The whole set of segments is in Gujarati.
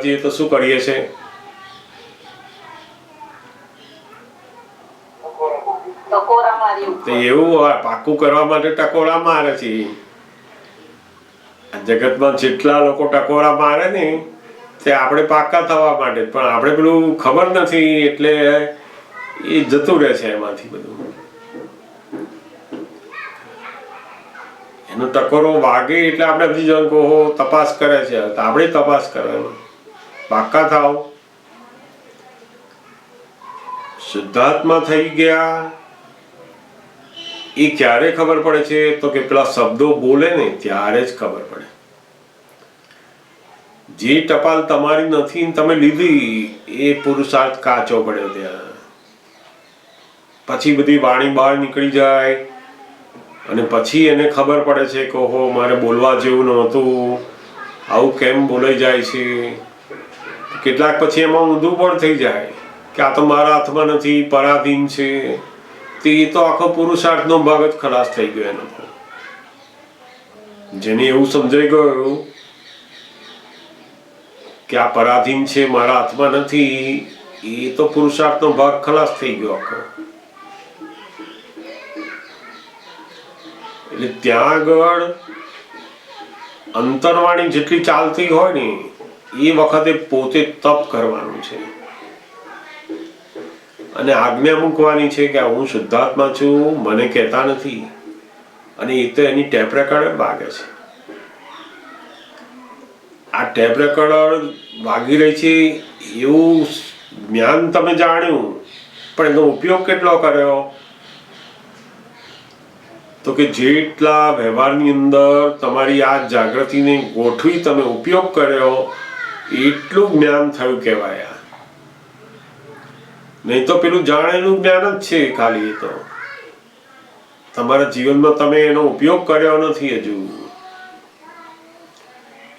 જઈએ તો શું કરીએ છે? તો એવું હોય, પાકું કરવા માટે ટકોરા મારે છે. જગતમાં જેટલા લોકો ટકોરા મારે ને તે આપણે પાકા થવા માટે, પણ આપણે પેલું ખબર નથી એટલે એ જતું રહે છે એમાંથી બધું. એનો ટકોરો વાગે એટલે આપણે બધી જણ કહો તપાસ કરે છે, તો આપણે તપાસ કરવાની. પાકા થાવ. શુદ્ધાત્મા થઈ ગયા એ ક્યારે ખબર પડે છે? તો કે પેલા શબ્દો બોલે ને ત્યારે જ ખબર પડે. જે ટપાલ તમારી નથી તમે લીધી એ પુરુષાર્થ કાચો પડ્યો ત્યાં. પછી બધી વાણી બહાર નીકળી જાય અને પછી એને ખબર પડે છે કે ઓહો મારે બોલવા જેવું નહોતું, આવું કેમ બોલાઈ જાય છે. કેટલાક પછી એમાં ઊંધું પણ થઈ જાય કે આ તો મારા હાથમાં નથી, પરાધીન છે. તો એ તો આખો પુરુષાર્થનો ભાગ જ ખલાસ થઈ ગયો એનો. જેને એવું સમજાઈ ગયું કે આ પરાધીન છે, મારા હાથમાં નથી, એ તો પુરુષાર્થનો ભાગ ખલાસ થઈ ગયો આખો. એટલે ત્યાં આગળ અંતરવાણી જેટલી ચાલતી હોય ને એ વખતે પોતે તપ કરવાનું છે અને આજ્ઞા મૂકવાની છે કે હું શુદ્ધાત્મા છું, મને કહેતા નથી. અને એ તો એની ટેપ રેકર્ડ વાગે છે. આ ટેપ રેકર્ડ વાગી રહી છે એવું જ્ઞાન તમે જાણ્યું, પણ એનો ઉપયોગ કેટલો કર્યો? તો કે જેટલા વ્યવહારની અંદર તમારી આ જાગૃતિને ગોઠવી તમે ઉપયોગ કર્યો એટલું જ્ઞાન થયું કહેવાય. નહીં તો પેલું જાણેલું જ્ઞાન જ છે ખાલી. એ તો તમારા જીવનમાં તમે એનો ઉપયોગ કર્યો નથી હજુ.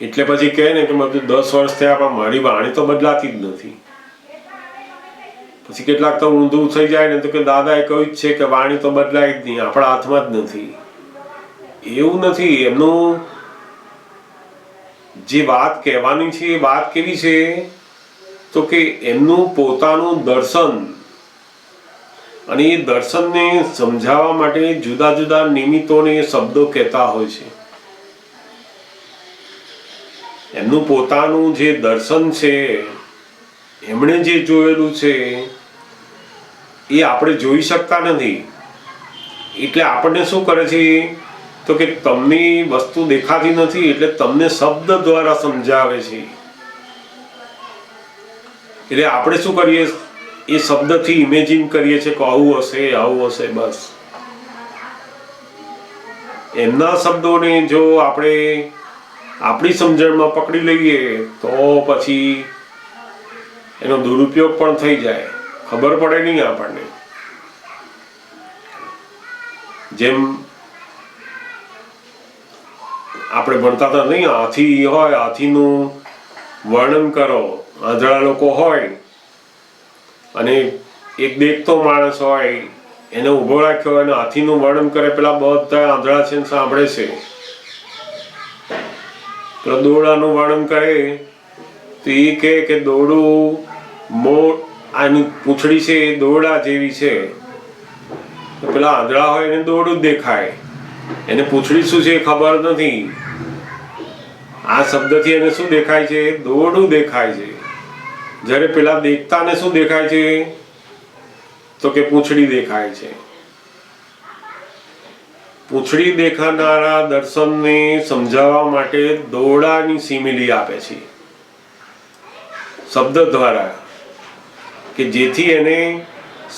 એટલે પછી કહે ને કે બધું 10 વર્ષ થયા પણ મારી વાણી તો બદલાતી જ નથી. પછી કેટલાક તો ઊંધું થઈ જાય ને તો કે દાદાએ કહ્યું જ છે કે વાણી તો બદલાય જ નહીં, આપણા હાથમાં જ નથી. એવું નથી. એમનું જે વાત કહેવાની છે એ વાત કેવી છે? તો કે એમનું પોતાનું દર્શન, અને એ દર્શનને સમજાવવા માટે જુદા જુદા નિમિત્તોને શબ્દો કહેતા હોય છે. એમનું પોતાનું જે દર્શન છે, એમણે જે જોયેલું છે એ આપણે જોઈ શકતા નથી. એટલે આપણને શું કરે છે? તો કે તમને વસ્તુ દેખાતી નથી એટલે તમને શબ્દ દ્વારા સમજાવે છે. એટલે આપણે શું કરીએ? એ શબ્દથી ઇમેજિન કરીએ છીએ કે આવું હશે, આવું હશે. બસ એમના શબ્દોને જો આપણે આપણી સમજણમાં પકડી લઈએ તો પછી એનો દુરુપયોગ પણ થઈ જાય, ખબર પડે નહીં આપણને. જેમ આપણે ભણતા હતા નહીં, હાથી હોય, હાથીનું વર્ણન કરો. આંધળા લોકો હોય અને એક દેખતો માણસ હોય, એને ઊભો રાખ્યો અને હાથીનું વર્ણન કરે. પેલા બધા આંધળા છે સાંભળે છે. પેલા દોરડાનું વર્ણન કરે તો એ કહે કે દોરડું આની પૂંછડી છે એ દોરડા જેવી છે. તો પેલા આંધળા હોય એને દોરડું જ દેખાય, એને પૂંછડી શું છે ખબર નથી. આ શબ્દથી એને શું દેખાય છે? દોરડું દેખાય છે. જ્યારે પેલા દેખતાને શું દેખાય છે? તો કે પૂંછડી દેખાય છે. પૂંછડી દેખાનારા દર્શનને સમજાવવા માટે દોરડાની સિમિલી આપે છે શબ્દ દ્વારા, કે જેથી એને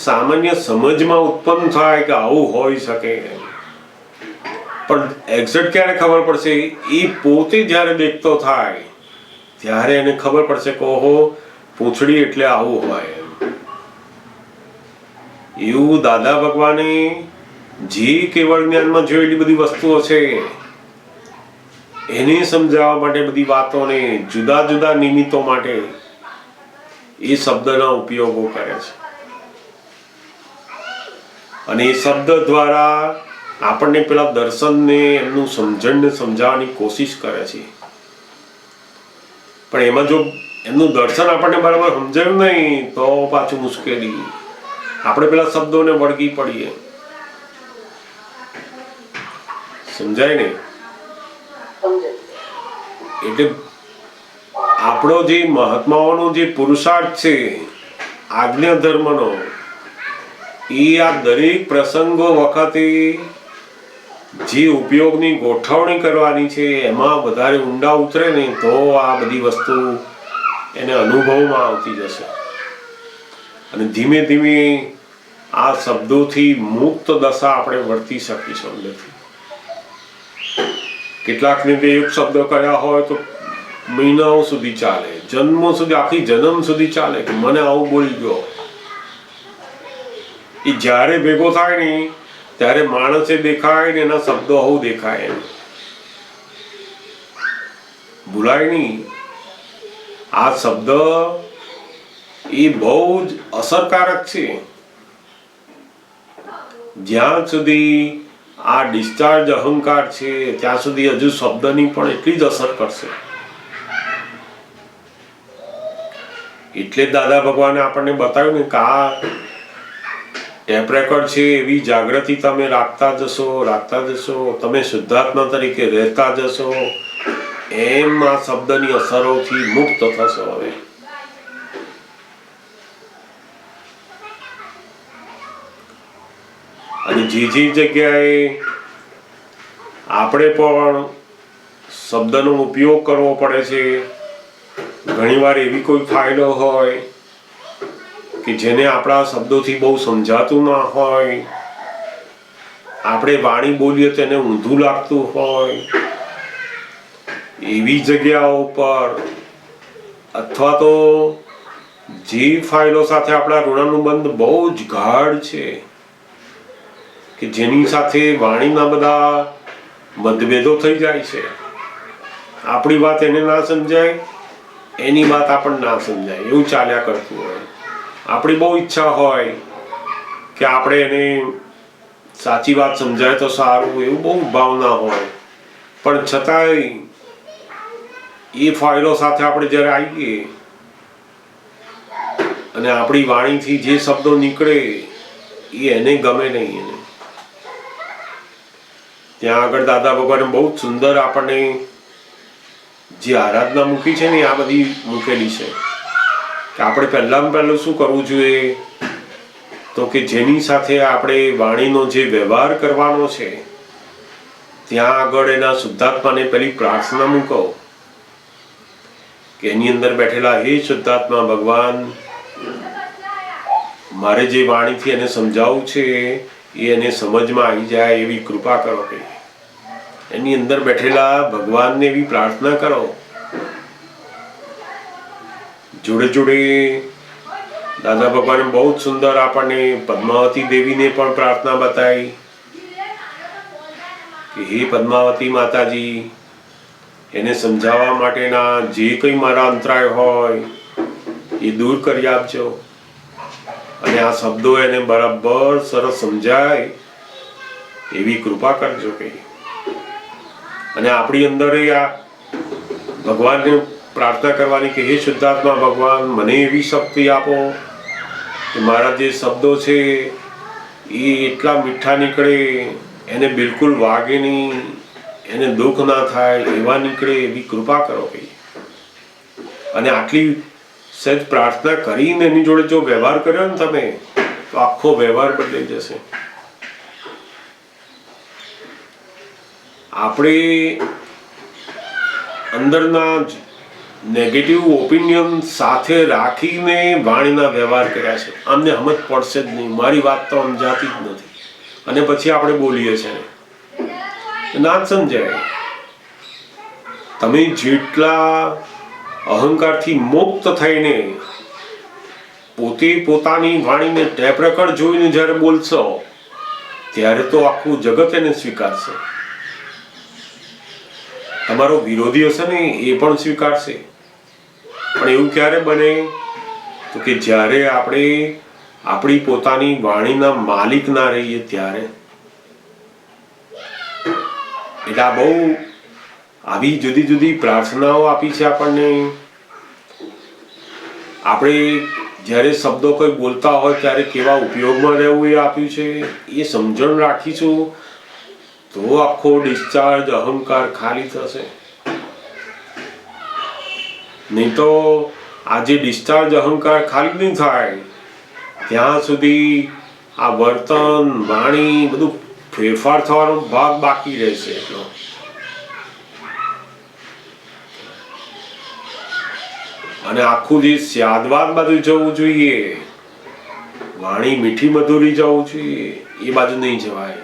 સામાન્ય સમજમાં ઉત્પન્ન થાય કે આવું હોઈ શકે. પણ એક્ઝેક્ટ ક્યારે ખબર પડશે? એ પોતે જ્યારે દેખતો થાય ત્યારે એને ખબર પડશે કે ઓહો પૂંછડી એટલે આવું હોય. એવું દાદા ભગવાને જે કેવળ જ્ઞાનમાં જોયેલી બધી વસ્તુઓ છે એને સમજાવવા માટે બધી વાતોને જુદા જુદા નિમિત્તો માટે એ શબ્દના ઉપયોગો કરે છે. અને એ શબ્દ દ્વારા આપણને પેલા દર્શનને એમનું સમજણને સમજાવવાની કોશિશ કરે છે. પણ એમાં જો એમનું દર્શન આપણને બરાબર સમજાયું નહીં તો પાછું મુશ્કેલી, આપણે પેલા શબ્દોને વળગી પડીએ. સમજાય ને? એટલે આપણો જે મહાત્માઓનો જે પુરુષાર્થ છે આજ્ઞા ધર્મનો, એ આ દરેક પ્રસંગો વખતે જે ઉપયોગની ગોઠવણી કરવાની છે એમાં વધારે ઊંડા ઉતરે ને તો આ બધી વસ્તુ એને અનુભવમાં આવતી જશે અને ધીમે ધીમે આ શબ્દોથી મુક્ત દશા આપણે વર્તી શકીશું અંદરથી. કેટલાકને તે એક શબ્દ કયા હોય તો મહિનાઓ સુધી ચાલે, જન્મો સુધી, આખી જન્મ સુધી ચાલે કે મને આવું બોલી ગયો. એ જ્યારે ભેગો થાય ને ત્યારે માણસે દેખાય ને એના શબ્દો આવું દેખાય, એમ ભૂલાય નહીં. આ શબ્દ એ બહુ જ અસરકારક છે. જ્યાં સુધી આ ડિસ્ચાર્જ અહંકાર છે ત્યાં સુધી હજુ શબ્દની પણ એટલી જ અસર કરશે. એટલે દાદા ભગવાને આપણને બતાવ્યું ને કે આ ટેપ રેકોર્ડ છે, એવી જાગૃતિ તમે રાખતા જશો, તમે શુદ્ધાત્મા તરીકે રહેતા જશો, એમ આ શબ્દની અસરોથી મુક્ત થશો. હવે અને જે જગ્યાએ આપણે પણ શબ્દનો ઉપયોગ કરવો પડે છે, ઘણીવાર એવી કોઈ ફાઇલો હોય કે જેને આપણા શબ્દોથી બહુ સમજાતું ના હોય, આપણે વાણી બોલીએ તો એને ઊંધું લાગતું હોય, એવી જગ્યાઓ પર અથવા તો જે ફાઇલો સાથે આપણા ઋણાનુબંધ બહુ જ ગાઢ છે કે જેની સાથે વાણીના બધા મતભેદો થઈ જાય છે, આપણી વાત એને ના સમજાય, એની વાત આપણને ના સમજાય, એવું ચાલ્યા કરતું હોય. આપણી બહુ ઈચ્છા હોય કે આપણે એને સાચી વાત સમજાય તો સારું, એવું બહુ ભાવના હોય, પણ છતાંય એ ફાઇલો સાથે આપણે જ્યારે આવીએ અને આપણી વાણીથી જે શબ્દો નીકળે એ એને ગમે નહીં. એને ત્યાં આગળ દાદા ભગવાને બહુ જ સુંદર આપણને જે આરાધના મૂકી છે ને આ બધી મૂકેલી છે કે આપણે પહેલું શું કરવું જોઈએ તો કે જેની સાથે આપણે વાણીનો જે વ્યવહાર કરવાનો છે ત્યાં આગળ એના શુદ્ધાત્માને પેલી પ્રાર્થના મૂકો કે એની અંદર બેઠેલા હે શુદ્ધાત્મા ભગવાન, મારે જે વાણીથી એને સમજાવવું છે એ એને સમજમાં આવી જાય એવી કૃપા કરો. કે એની અંદર બેઠેલા ભગવાનને એવી પ્રાર્થના કરો. જોડે જોડે દાદા ભગવાને બહુ જ સુંદર આપણને પદ્માવતી દેવીને પણ પ્રાર્થના બતાવી કે હે પદ્માવતી માતાજી, એને સમજાવવા માટેના જે કંઈ મારા અંતરાય હોય એ દૂર કરી આપજો અને આ શબ્દો એને બરાબર સરસ સમજાય એવી કૃપા કરજો. કે અને આપણી અંદર આ ભગવાનને પ્રાર્થના કરવાની કે હે શુદ્ધાત્મા ભગવાન, મને એવી શક્તિ આપો કે મારા જે શબ્દો છે એ એટલા મીઠા નીકળે, એને બિલકુલ વાગે નહીં, એને દુઃખ ના થાય એવા નીકળે એવી કૃપા કરો. કે અને આટલી સહેજ પ્રાર્થના કરીને એની જોડે જો વ્યવહાર કર્યો ને તમે તો આખો વ્યવહાર બદલાઈ જશે. આપણે અંદરના નેગેટિવ ઓપિનિયન સાથે રાખીને વાણીના વ્યવહાર કર્યા છે, અમને સમજ પડશે જ નહીં, મારી વાત તો સમજાતી જ નથી, અને પછી આપણે બોલીએ છીએ ના જ સમજાય. તમે જેટલા અહંકારથી મુક્ત થઈને પોતે પોતાની વાણીને ટેપ રેકોર્ડ જોઈને જ્યારે બોલશો ત્યારે તો આખું જગત એને સ્વીકારશે. તમારો વિરોધી હશે ને એ પણ સ્વીકારશે. પણ એવું ક્યારે બને તો કે જ્યારે આપણે આપણી પોતાની વાણીના માલિક ના રહીએ ત્યારે. એટલે આ બહુ આવી જુદી જુદી પ્રાર્થનાઓ આપી છે આપણને આપણે જ્યારે શબ્દો કોઈ બોલતા હોય ત્યારે કેવા ઉપયોગમાં રહેવું એ આપ્યું છે, એ સમજણ રાખીશું તો આખો ડિસ્ચાર્જ અહંકાર ખાલી થશે. નહીં તો આજે ડિસ્ચાર્જ અહંકાર ખાલી નહીં થાય ત્યાં સુધી આ વર્તન વાણી બધું ફેરફાર થવાનો ભાગ બાકી રહેશે. એટલો અને આખું જે સ્યાદવાદ બાજુ જવું જોઈએ, વાણી મીઠી મધુરી જવું જોઈએ, એ બાજુ નહીં જવાય.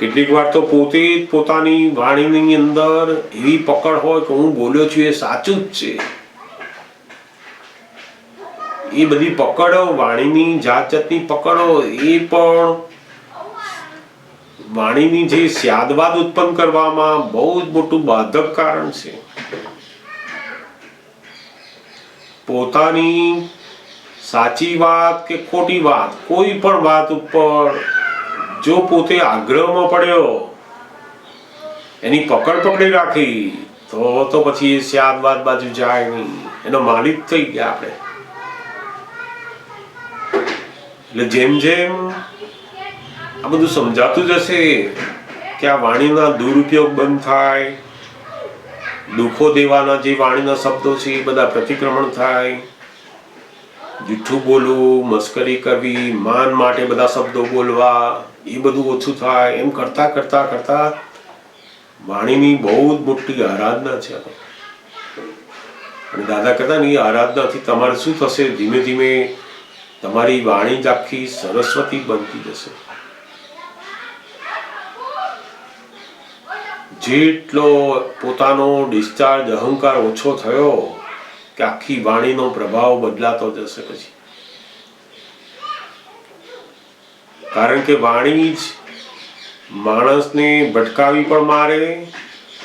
કેટલીક વાર તો પોતે જ પોતાની વાણીની અંદર એવી પકડ હોય કે હું બોલ્યો છું એ સાચું જ છે. એ બધી પકડો, વાણીની જાત જાતની પકડો, એ પણ વાણીની જે સ્યાદવાદ ઉત્પન્ન કરવામાં બહુ જ મોટું બાધક કારણ છે. પોતાની સાચી વાત કે ખોટી વાત, કોઈ પણ વાત ઉપર જો પોતે આગ્રહમાં પડ્યો, એની પકડ પકડી રાખી, તો પછી એ સ્યાદવાદ બાજુ જાય નહીં, એનો માલિક થઈ ગયા આપણે. એટલે જેમ જેમ આ બધું સમજાતું જશે કે આ વાણીના દુરુપયોગ બંધ થાય, દુઃખો દેવાના જે વાણીના શબ્દો છે એ બધા પ્રતિક્રમણ થાય, જૂઠું બોલવું, મસ્કરી કરવી, માન માટે બધા શબ્દો બોલવા, એ બધું ઓછું થાય. એમ કરતા કરતા કરતા વાણીની બહુ જ મોટી આરાધના છે. અને દાદા કહેતા ને એ આરાધનાથી તમારે શું થશે, ધીમે ધીમે તમારી વાણી જ આખી સરસ્વતી બનતી જશે. જેટલો પોતાનો ડિસ્ચાર્જ અહંકાર ઓછો થયો કે આખી વાણીનો પ્રભાવ બદલાતો જશે પછી. કારણ કે વાણી જ માણસને ભટકાવી પણ મારે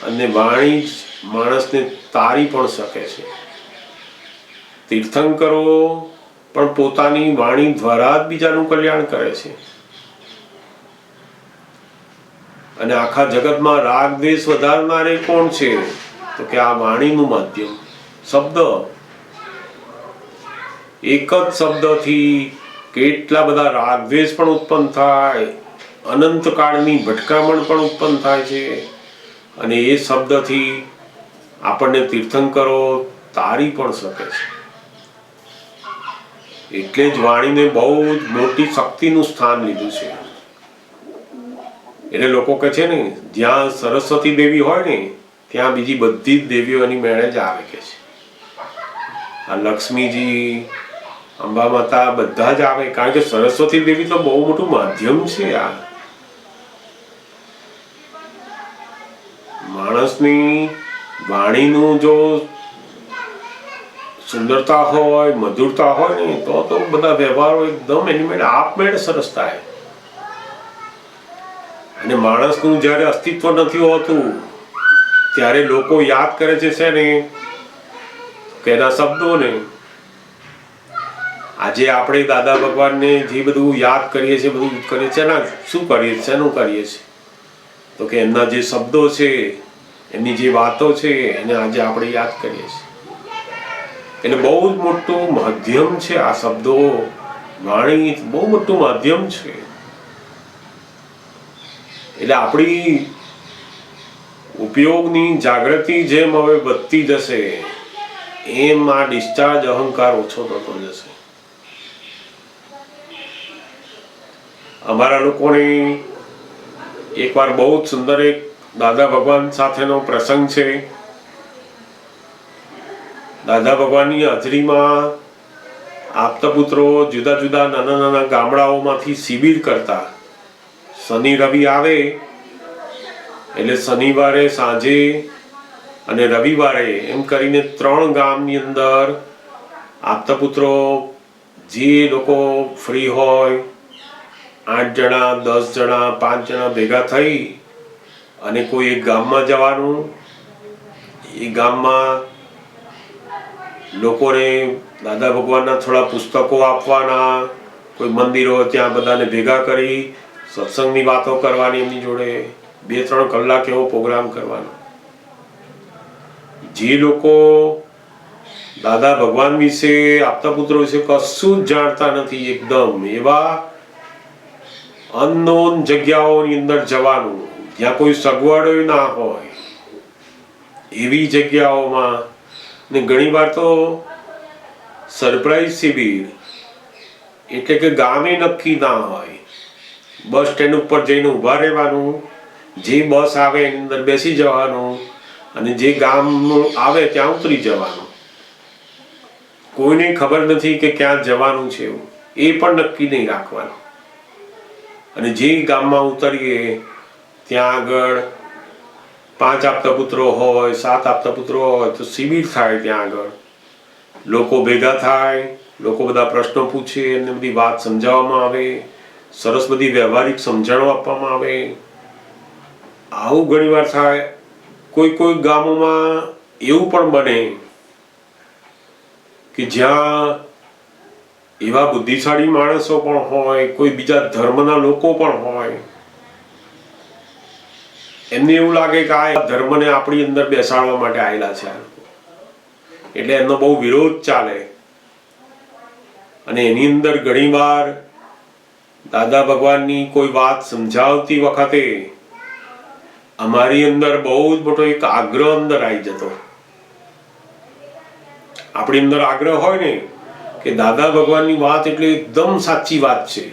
અને વાણી જ માણસને તારી પણ શકે છે. તીર્થંકરો પણ પોતાની વાણી દ્વારા જ બીજાનું કલ્યાણ કરે છે. અને આખા જગતમાં રાગ દ્વેષ વધારનારે કોણ છે? તો કે આ વાણીનું માધ્યમ, શબ્દ. એક જ શબ્દથી કેટલા બધા રાગ દ્વેષ પણ ઉત્પન્ન થાય, અનંત કાળની ભટકામણ પણ ઉત્પન્ન થાય છે. અને એ શબ્દથી આપણને તીર્થંકરો તારી પણ શકે છે. એટલે જ વાણીને બહુ જ મોટી શક્તિનું સ્થાન લીધું છે. એટલે લોકો કહે છે ને, જ્યાં સરસ્વતી દેવી હોય ને ત્યાં બીજી બધી જ દેવીઓ એની મેળે જ આવે કે છે. આ લક્ષ્મીજી, અંબા માતા બધા જ આવે, કારણ કે સરસ્વતી દેવી તો બહુ મોટું માધ્યમ છે. આ માણસની વાણીનું જો સુંદરતા હોય, મધુરતા હોય ને તો બધા વ્યવહારો એકદમ એની મેળે આપમેળે સરસ થાય. અને માણસનું જ્યારે અસ્તિત્વ નથી હોતું ત્યારે લોકો યાદ કરે છે ને કે એના શબ્દોને. આજે આપણે દાદા ભગવાનને જે બધું યાદ કરીએ છીએ, બધું કરીએ છીએ, ના શું કરીએ છીએ, શેનું કરીએ છીએ? તો કે એમના જે શબ્દો છે, એમની જે વાતો છે, એને આજે આપણે યાદ કરીએ છીએ. એટલે બહુ જ મોટું માધ્યમ છે આ શબ્દો. વાણી બહુ મોટું માધ્યમ છે. એટલે આપણી ઉપયોગની જાગૃતિ જેમ હવે વધતી જશે એમ આ ડિસ્ચાર્જ અહંકાર ઓછો થતો જશે. અમારા લોકોને એકવાર બહુ જ સુંદર એક દાદા ભગવાન સાથેનો પ્રસંગ છે. દાદા ભગવાનની હાજરીમાં આપતા પુત્રો જુદા જુદા નાના નાના ગામડાઓમાંથી શિબિર કરતા. શનિ રવિ આવે એટલે શનિવારે સાંજે અને રવિવારે એમ કરીને 3 ગામની અંદર આપતા પુત્રો જે લોકો ફ્રી હોય 8 જણા, 10 જણા, 5 જણા ભેગા થઈ અને કોઈ એક ગામમાં જવાનું. એ ગામમાં લોકોને દાદા ભગવાનના થોડા પુસ્તકો આપવાના, કોઈ મંદિરો ત્યાં બધાને ભેગા કરી સત્સંગની વાતો કરવાની, એમની જોડે 2-3 કલાક એવો પ્રોગ્રામ કરવાનો. જે લોકો દાદા ભગવાન વિશે, આપતા પુત્રો વિશે કશું જ જાણતા નથી. એકદમ એવા અનનોન જગ્યાઓની અંદર જવાનું જ્યાં કોઈ સગવડ ના હોય એવી જગ્યાઓમાં. ને ઘણી વાર તો સરપ્રાઈઝ શિબિર એટલે કે ગામે નક્કી ના હોય, બસ સ્ટેન્ડ ઉપર જઈને ઊભા રહેવાનું, જે બસ આવે એની અંદર બેસી જવાનું અને જે ગામનું આવે ત્યાં ઉતરી જવાનું. કોઈને ખબર નથી કે ક્યાં જવાનું છે એવું, એ પણ નક્કી નહીં રાખવાનું. અને જે ગામમાં ઉતરીએ ત્યાં આગળ 5 આપતા પુત્રો હોય, 7 આપતા પુત્રો હોય તો શિબિર થાય. ત્યાં આગળ લોકો ભેગા થાય, લોકો બધા પ્રશ્નો પૂછે, એમને બધી વાત સમજાવવામાં આવે, સરસ બધી વ્યવહારિક સમજણો આપવામાં આવે. આવું ઘણી વાર થાય. કોઈ ગામોમાં એવું પણ બને કે જ્યાં એવા બુદ્ધિશાળી માણસો પણ હોય, કોઈ બીજા ધર્મના લોકો પણ હોય. એમને એવું લાગે કે આ ધર્મને આપણી અંદર બેસાડવા માટે આવેલા છે, એટલે એમનો બહુ વિરોધ ચાલે. અને એની અંદર ઘણીવાર દાદા ભગવાનની કોઈ વાત સમજાવતી વખતે અમારી અંદર બહુ જ મોટો એક આગ્રહ અંદર આવી જતો. આપણી અંદર આગ્રહ હોય ને કે દાદા ભગવાનની વાત એટલે એકદમ સાચી વાત છે,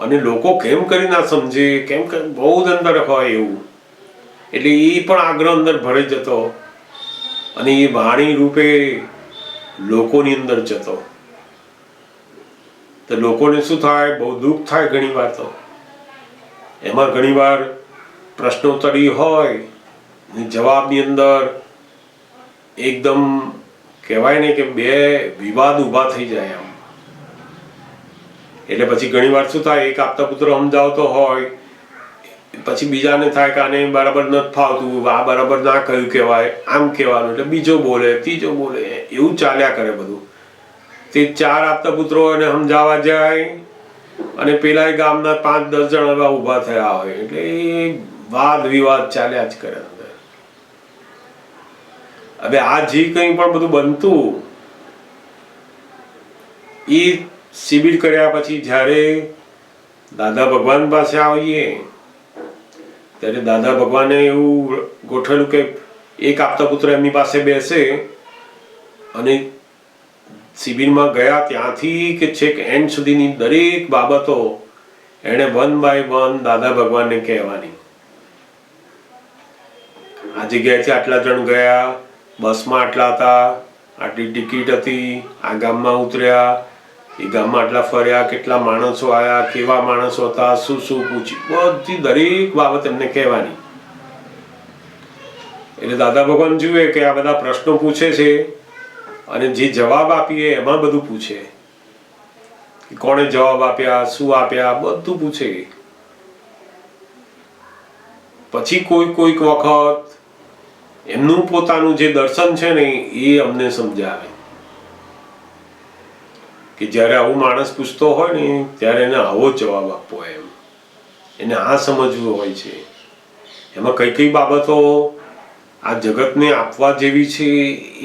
અને લોકો કેમ કરી ના સમજે, કેમ બહુ જ અંદર હોય એવું. એટલે એ પણ આગ્રહ અંદર ભરાઈ જતો અને એ વાણી રૂપે લોકોની અંદર જતો. તો લોકોને શું થાય, બહુ દુઃખ થાય ઘણી વાર. તો એમાં ઘણી વાર પ્રશ્નોત્તરી હોય, જવાબની અંદર એકદમ કહેવાય ને કે બે વિવાદ ઊભા થઈ જાય આમ. એટલે પછી ઘણી વાર શું થાય, એક આપતા પુત્ર સમજાવતો હોય, પછી બીજાને થાય કે આને બરાબર નથી ફાવતું, આ બરાબર ના કહ્યું કહેવાય, આમ કહેવાનું, એટલે બીજો બોલે, ત્રીજો બોલે, એવું ચાલ્યા કરે બધું. તે 4 આપતા પુત્રો એને સમજાવવા જાય અને પેલા ગામના 5-10 જણ એવા ઊભા થયા હોય, એટલે વાદ વિવાદ ચાલ્યા જ કરે. હવે આ જે કંઈ પણ બધું બનતું, એ શિબિર કર્યા પછી જ્યારે દાદા ભગવાન પાસે આવીએ ત્યારે દાદા ભગવાને એવું ગોઠવેલું કે એક આપતા પુત્ર એમની પાસે બેસે અને શિબિરમાં ગયા ત્યાંથી કે છેક એન્ડ સુધીની દરેક બાબતો એણે 1 by 1 દાદા ભગવાનને કહેવાની. આ જગ્યાએથી આટલા જણ ગયા, બસમાં આટલા હતા, આટલી ટિકિટ હતી, આ ગામમાં ઉતર્યા, એ ગામમાં આટલા ફર્યા, કેટલા માણસો આવ્યા, કેવા માણસો હતા, શું શું પૂછ્યું, બધી દરેક બાબત એમને કહેવાની. એટલે દાદા ભગવાન જુએ કે આ બધા પ્રશ્નો પૂછે છે અને જે જવાબ આપીએ એમાં બધું પૂછે, કોણે જવાબ આપ્યા, શું આપ્યા, બધું પૂછે. પછી કોઈક વખત એમનું પોતાનું જે દર્શન છે ને એ અમને સમજાવે કે જ્યારે આવું માણસ પૂછતો હોય ને ત્યારે એને આવો જવાબ આપવો, એમ એને આ સમજવું હોય છે. એમાં કઈ બાબતો આ જગતને આપવા જેવી છે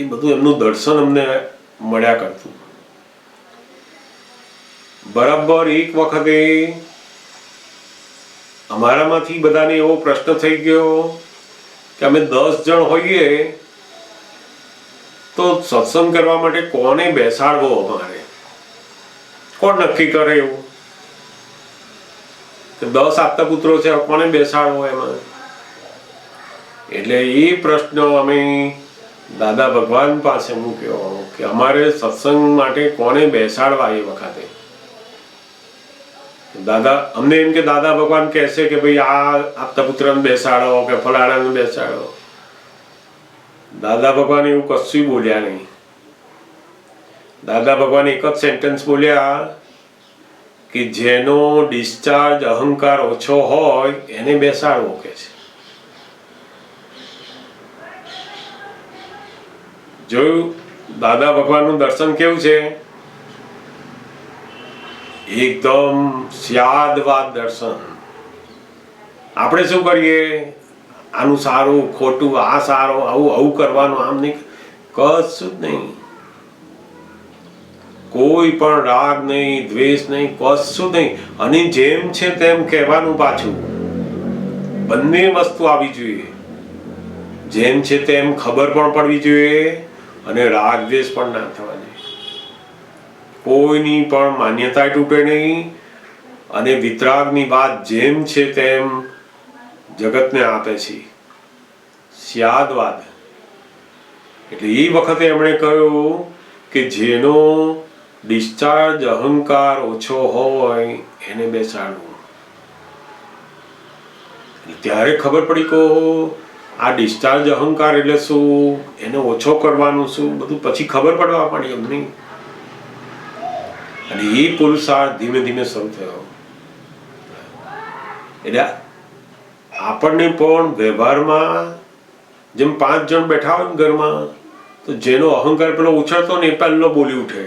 એ બધું એમનું દર્શન અમને મળ્યા કરતું. બરાબર એક વખતે અમારામાંથી બધાને એવો પ્રશ્ન થઈ ગયો કે અમે 10 જણ હોઈએ તો સત્સંગ કરવા માટે કોને બેસાડવો, અમારે કોણ નક્કી કરે એવું કે 10 આપતા પુત્રો છે, કોને બેસાડવો એમાં. એટલે એ પ્રશ્ન અમે દાદા ભગવાન પાસે મૂક્યો કે અમારે સત્સંગ માટે કોને બેસાડવા. એ વખતે દાદા અમને એમ કે દાદા ભગવાન કહેશે કે ભાઈ આ આપતા પુત્રને બેસાડો કે ફલાણાને બેસાડો. દાદા ભગવાન એવું કશું બોલ્યા નહીં. દાદા ભગવાન એક જ સેન્ટેન્સ બોલ્યા કે જેનો ડિસ્ચાર્જ અહંકાર ઓછો હોય એને બેસાડવો કે છે. જોયું દાદા ભગવાનનું દર્શન કેવું છે, એકદમ સ્યાદવાદ દર્શન. આપણે શું કરીએ, આનું સારું ખોટું, આ સારું, આવું કરવાનું, આમ નહીં, કશું જ નહીં. કોઈ પણ રાગ નહીં, દ્વેષ નહીં, કશું નહીં. અને જેમ છે તેમ કહેવાનું પાછું. બંને વસ્તુ આવી જોઈએ. જેમ છે તેમ ખબર પણ પડવી જોઈએ અને રાગ દ્વેષ પણ ના થવા જોઈએ. કોઈની પણ માન્યતા તૂટે નહીં અને વિતરાગની વાત જેમ છે તેમ જગતને આપે છે. સ્યાદવાદ. એટલે એ વખતે એમણે કહ્યું કે જેનો ડિસ્ચાર્જ અહંકાર ઓછો હોય એને બેસાડવું. ત્યારે ખબર પડી કે આ ડિસ્ચાર્જ અહંકાર એટલે શું, એને ઓછો કરવાનું શું, બધું પછી ખબર પડવા પડી એમની. અને એ પુરુષાર્થ ધીમે ધીમે શરૂ થયો. એટલે આપણને પણ વ્યવહારમાં જેમ 5 જણ બેઠા હોય ને ઘરમાં, તો જેનો અહંકાર પેલો ઉછળતો ને એ પહેલો બોલી ઉઠે,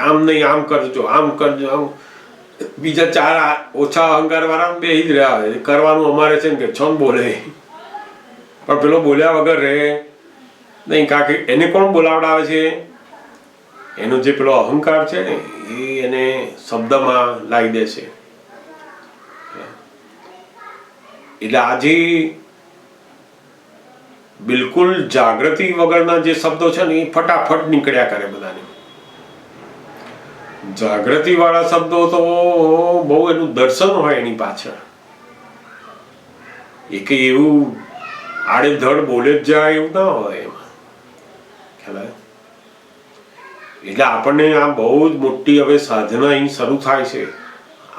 આમ નહીં, આમ કરજો, આમ કરજો, આમ. બીજા 4 ઓછા અહંકાર વાળા બેસી જ રહ્યા હોય, કરવાનું અમારે છે ને કે છોન બોલે, પણ પેલો બોલ્યા વગર રહે નહીં. કારણ કે એને કોણ બોલાવડાવે છે? એનો જે પેલો અહંકાર છે ને એ એને શબ્દમાં લાવી દે છે. એટલે આજે બિલકુલ જાગૃતિ વગરના જે શબ્દો છે ને એ ફટાફટ નીકળ્યા કરે બધાને. જાગૃતિ વાળા શબ્દો તો બહુ એનું દર્શન હોય એની પાછળ. એ કઈ એવું આડેધડ બોલે જ જાય એવું ના હોય એમાં. ખ્યાલ? એટલે આપણને આ બહુ જ મોટી હવે સાધના અહીં શરૂ થાય છે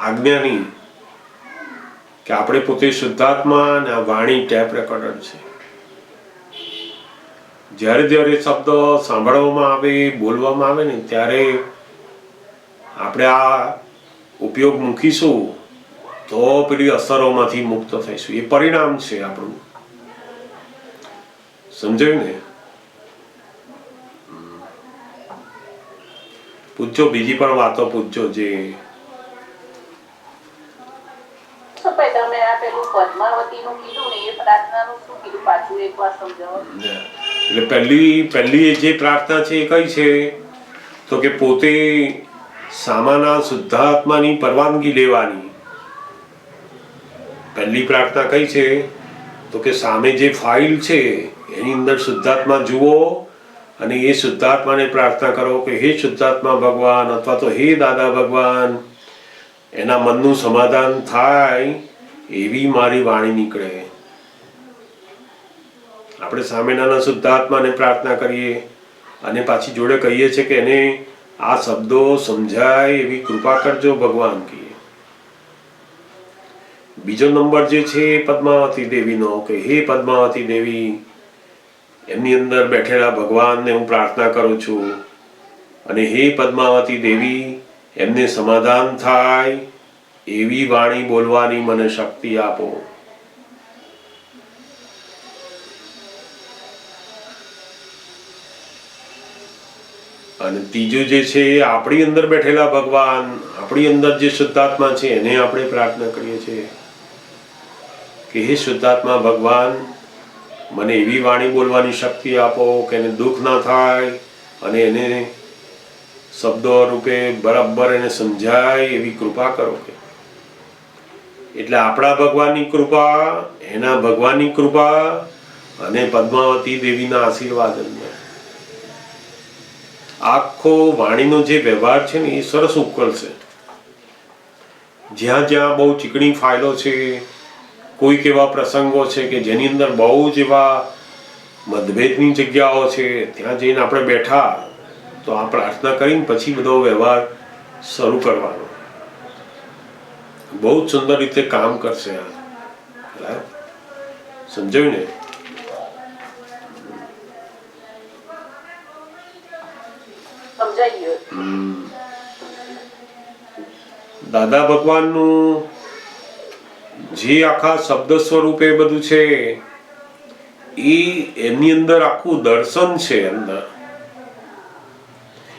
આજ્ઞાની, કે આપણે પોતે શુદ્ધાત્મા અને આ વાણી ટેપ રેકોર્ડર છે. જ્યારે જ્યારે શબ્દ સાંભળવામાં આવે, બોલવામાં આવે ને ત્યારે આપણે આ ઉપયોગ મૂકીશું તો પેલી અસરોમાંથી મુક્ત થઈશું. એ પરિણામ છે આપણું. સમજાયું ને? પૂછજો, બીજી પણ વાતો પૂછજો. જે એટલે પહેલી જે પ્રાર્થના છે એ કઈ છે? તો કે પોતે સામાના શુદ્ધાત્માની પરવાનગી લેવાની. પહેલી પ્રાર્થના કઈ છે? તો કે સામે જે ફાઇલ છે એની અંદર શુદ્ધાત્મા જુઓ અને એ શુદ્ધાત્માને પ્રાર્થના કરો કે હે શુદ્ધાત્મા ભગવાન, અથવા તો હે દાદા ભગવાન, એના મનનું સમાધાન થાય એવી મારી વાણી નીકળે. આપણે સામેના શુદ્ધાત્માને પ્રાર્થના કરીએ અને પાછી જોડે કહીએ છીએ કે એને આ શબ્દો સમજાય એવી કૃપા કરજો ભગવાન કહીએ. બીજો નંબર જે છે પદ્માવતી દેવીનો, કે હે પદ્માવતી દેવી, એમની અંદર બેઠેલા ભગવાનને હું પ્રાર્થના કરું છું અને હે પદ્માવતી દેવી, એમને સમાધાન થાય એવી વાણી બોલવાની મને શક્તિ આપો. અને ત્રીજું જે છે આપણી અંદર બેઠેલા ભગવાન, આપણી અંદર જે શુદ્ધાત્મા છે એને આપણે પ્રાર્થના કરીએ છીએ કે હે શુદ્ધાત્મા ભગવાન, મને એવી વાણી બોલવાની શક્તિ આપો કે એને દુઃખ ના થાય અને એને શબ્દો રૂપે બરાબર એને સમજાય એવી કૃપા કરો. કે એટલે આપણા ભગવાનની કૃપા, એના ભગવાનની કૃપા અને પદ્માવતી દેવીના આશીર્વાદ, આખો વાણીનો જે વ્યવહાર છે ને એ સરસ ઉકળશે. જ્યાં જ્યાં બહુ ચીકણી ફાઇલો છે, કોઈક એવા પ્રસંગો છે કે જેની અંદર બહુ જ એવા મતભેદની જગ્યાઓ છે, ત્યાં જઈને આપણે બેઠા તો આ પ્રાર્થના કરીને પછી બધો વ્યવહાર શરૂ કરવાનો. બહુ જ સુંદર રીતે કામ કરશે આ. સમજાયું ને? દાદા ભગવાનનું જે આખા શબ્દ સ્વરૂપે બધું છે એ એમની અંદર આખું દર્શન છે. અંદર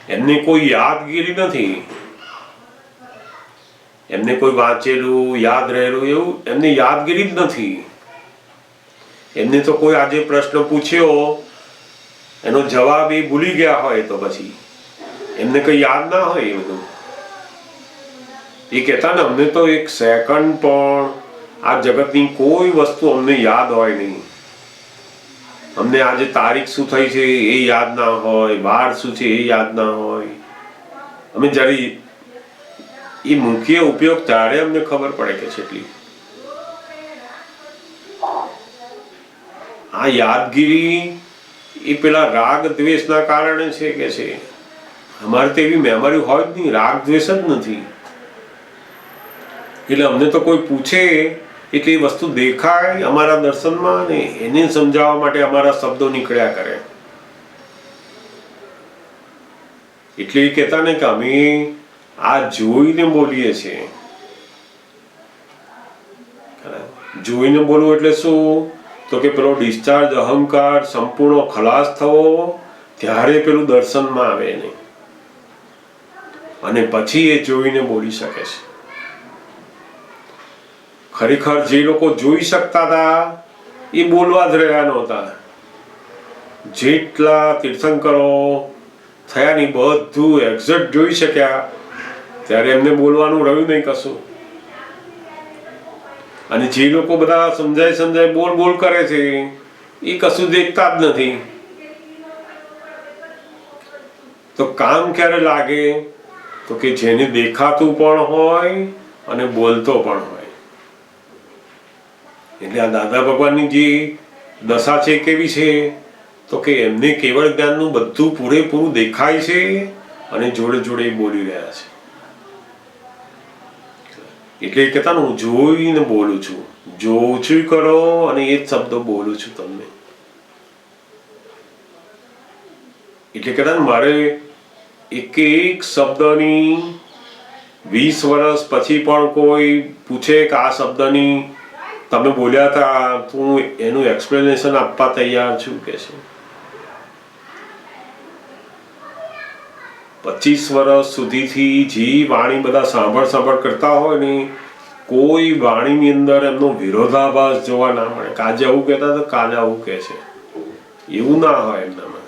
એમને કોઈ યાદગીરી નથી, એમને કોઈ વાંચેલું યાદ રહેલું એવું એમને યાદગીરી જ નથી. એમને તો કોઈ આજે પ્રશ્ન પૂછ્યો એનો જવાબ એ ભૂલી ગયા હોય તો પછી એમને કંઈ યાદ ના હોય એ બધું. એ કહેતા ને અમને તો એક સેકન્ડ પણ આ જગતની કોઈ વસ્તુ અમને યાદ હોય નહીં. અમને આજે તારીખ શું થઈ છે એ યાદ ના હોય, વાર શું છે એ યાદ ના હોય. અમે જ્યારે એ મુખ્ય ઉપયોગ ત્યારે અમને ખબર પડે કે છે એટલી આ યાદગીરી એ પેલા રાગ દ્વેષના કારણે છે કે છે. અમારે તો એવી મેમરી હોય જ નહીં, રાગ દ્વેષ જ નથી. એટલે અમને તો કોઈ પૂછે એટલે એ વસ્તુ દેખાય અમારા દર્શનમાં ને એને સમજાવવા માટે અમારા શબ્દો નીકળ્યા કરે. એટલે એ કહેતા ને કે અમે આ જોઈને બોલીએ છીએ. જોઈને બોલવું એટલે શું? તો કે પેલો ડિસ્ચાર્જ અહંકાર સંપૂર્ણ ખલાસ થવો ત્યારે પેલું દર્શનમાં આવે નહીં, અને પછી એ જોઈને બોલી શકે છે. ખરેખર જે લોકો જોઈ શકતા હતા એ બોલવા જ રહ્યા નહોતા. જેટલા તીર્થંકરો થયા ને બધું એક્ઝેક્ટ જોઈ શક્યા ત્યારે એમને બોલવાનું રહ્યું નહીં કશું. અને જે લોકો બધા સમજાય બોલ બોલ કરે છે એ કશું દેખતા જ નથી. તો કામ ક્યારે લાગે? તો કે જેને દેખાતું પણ હોય અને બોલતો પણ હોય. એટલે આ દાદા ભગવાનની જે દશા છે કેવી છે? તો કે એમને કેવળ જ્ઞાનનું બધું પૂરેપૂરું દેખાય છે અને જોડે જોડે બોલી રહ્યા છે. એટલે કહેતા હું જોઈને બોલું છું, જોઉં છું કરો અને એ જ શબ્દો બોલું છું તમને. એટલે કહેતા મારે એક એક શબ્દની 20 વર્ષ પછી પણ કોઈ પૂછે કે આ શબ્દની તમે બોલ્યા હતા, હું એનું એક્સપ્લેનેશન આપવા તૈયાર છું કે છે. 25 વર્ષ સુધીથી જે વાણી બધા સાંભળ કરતા હોય ને કોઈ વાણીની અંદર એમનો વિરોધાભાસ જોવા ના મળે. કાજે આવું કહેતા તો કાલે આવું કહે છે, એવું ના હોય. એમનામાં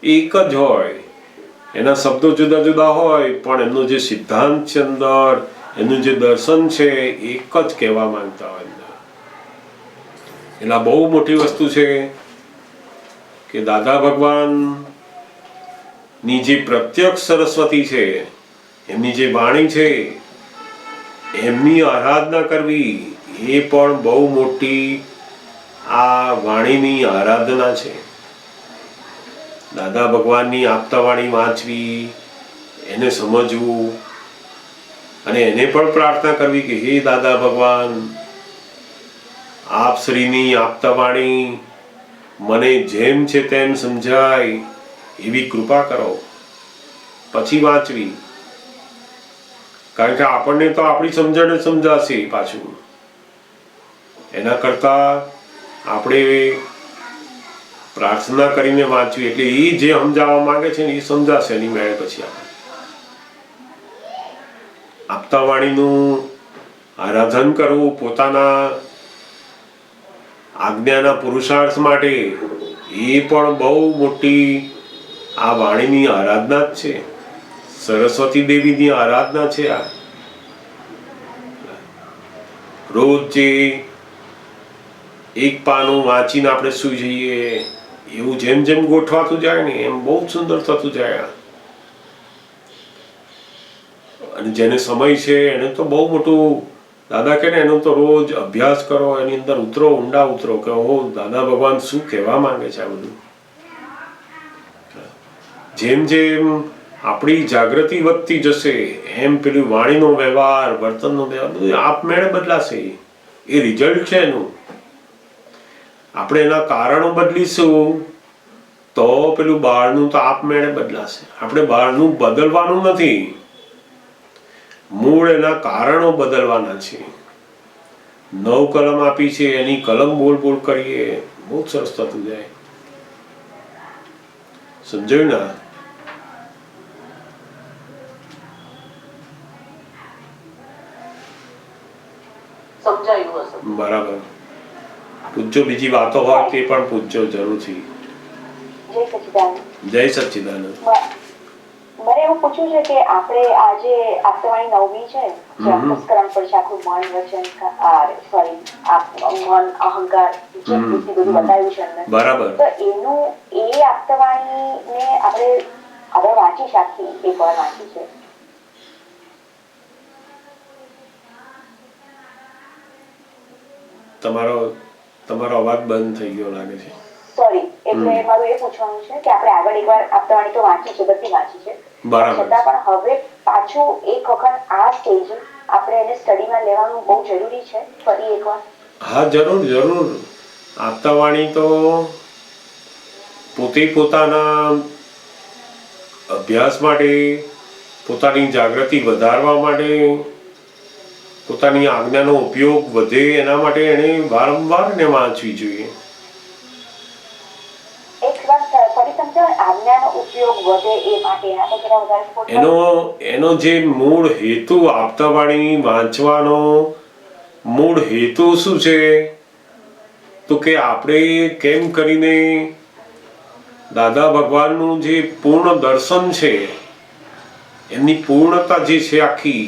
એક જ હોય, એના શબ્દો જુદા જુદા હોય પણ એમનો જે સિદ્ધાંત છે અંદર, એનું જે દર્શન છે એક જ કહેવા માંગતા હોય. એટલે બહુ મોટી વસ્તુ છે કે દાદા ભગવાન ની જે પ્રત્યક્ષ સરસ્વતી છે, એમની જે વાણી છે, એમની આરાધના કરવી એ પણ બહુ મોટી આ વાણીની આરાધના છે. દાદા ભગવાનની આપતા વાણી વાંચવી, એને સમજવું અને એને પણ પ્રાર્થના કરવી કે હે દાદા ભગવાન, આપ શ્રીની આપતા વાણી મને જેમ છે તેમ સમજાય એવી કૃપા કરો. પછી વાંચવી, કારણ કે આપણને તો આપણી સમજણ સમજાશે પાછું. એના કરતા આપણે પ્રાર્થના કરીને વાંચવી, એટલે એ જે સમજાવવા માંગે છે ને એ સમજાશે એની મેળે. પછી આપતા વાણીનું આરાધન કરવું પોતાના આજ્ઞાના પુરુષાર્થ માટે, એ પણ બહુ મોટી આ વાણીની આરાધના જ છે. સરસ્વતી દેવીની આરાધના છે. આ રોજ જે એક પાનું વાંચીને આપણે સુઈ જઈએ, એવું જેમ જેમ ગોઠવાતું જાય ને એમ બહુ સુંદર થતું જાય. અને જેને સમય છે એને તો બહુ મોટું, દાદા કહે ને એનો તો રોજ અભ્યાસ કરો, એની અંદર ઉતરો, ઊંડા ઉતરો કે ઓહો દાદા ભગવાન શું કહેવા માંગે છે. આ બધું જેમ જેમ આપણી જાગૃતિ વધતી જશે એમ પેલી વાણીનો વ્યવહાર, વર્તનનો વ્યવહાર બધું આપમેળે બદલાશે. એ રિઝલ્ટ છે એનું. આપણે એના કારણો બદલીશું તો પેલું બહારનું તો આપમેળે બદલાશે. આપણે બહારનું બદલવાનું નથી, મૂળ એના કારણો બદલવાના છે. 9 કલમ આપી છે એની કલમ બોલ બોલ કરીએ, બહુ સરસ થતું જાય. સમજાયું ને? બરાબર. પૂછજો, બીજી વાતો હોય તે પણ પૂછજો જરૂરથી. જય સચ્ચિદાનંદ. જય સચ્ચિદાનંદ. મને એવું પૂછવું છે કે આપણે આજે આપતાવાણી નવમી છે, જે અંતસ્કરણ પર છે, આખું મન વચન મન અહંકાર જે બધું બતાવ્યું છે અંદર, બરાબર. તો એનું એ આપતાવાણી ને આપણે વાંચી શકીએ, એક વાર વાંચી છે. તમારો અવાજ બંધ થઈ ગયો લાગે છે. સોરી, એટલે મારું એ પૂછવાનું છે કે આપણે આગળ એકવાર આપતાવાણી તો વાંચી છે, બધી વાંચી છે, બરાબર, છતાં પણ હવે પાછું એક વખત આ સ્ટેજ આપણે એને સ્ટડીમાં લેવાનું બહુ જરૂરી છે, ફરી એકવાર. હા, જરૂર. આપતાવાણી તો પોતે પોતાના અભ્યાસ માટે, પોતાની જાગૃતિ વધારવા માટે, પોતાની આજ્ઞાનો ઉપયોગ વધે એના માટે એને વારંવાર એને વાંચવી જોઈએ. એનો જે મૂળ હેતુ, આપતાવાણી વાંચવાનો મૂળ હેતુ શું છે, તો કે આપણે કેમ કરીને દાદા ભગવાનનું જે પૂર્ણ દર્શન છે, એમની પૂર્ણતા જે છે આખી,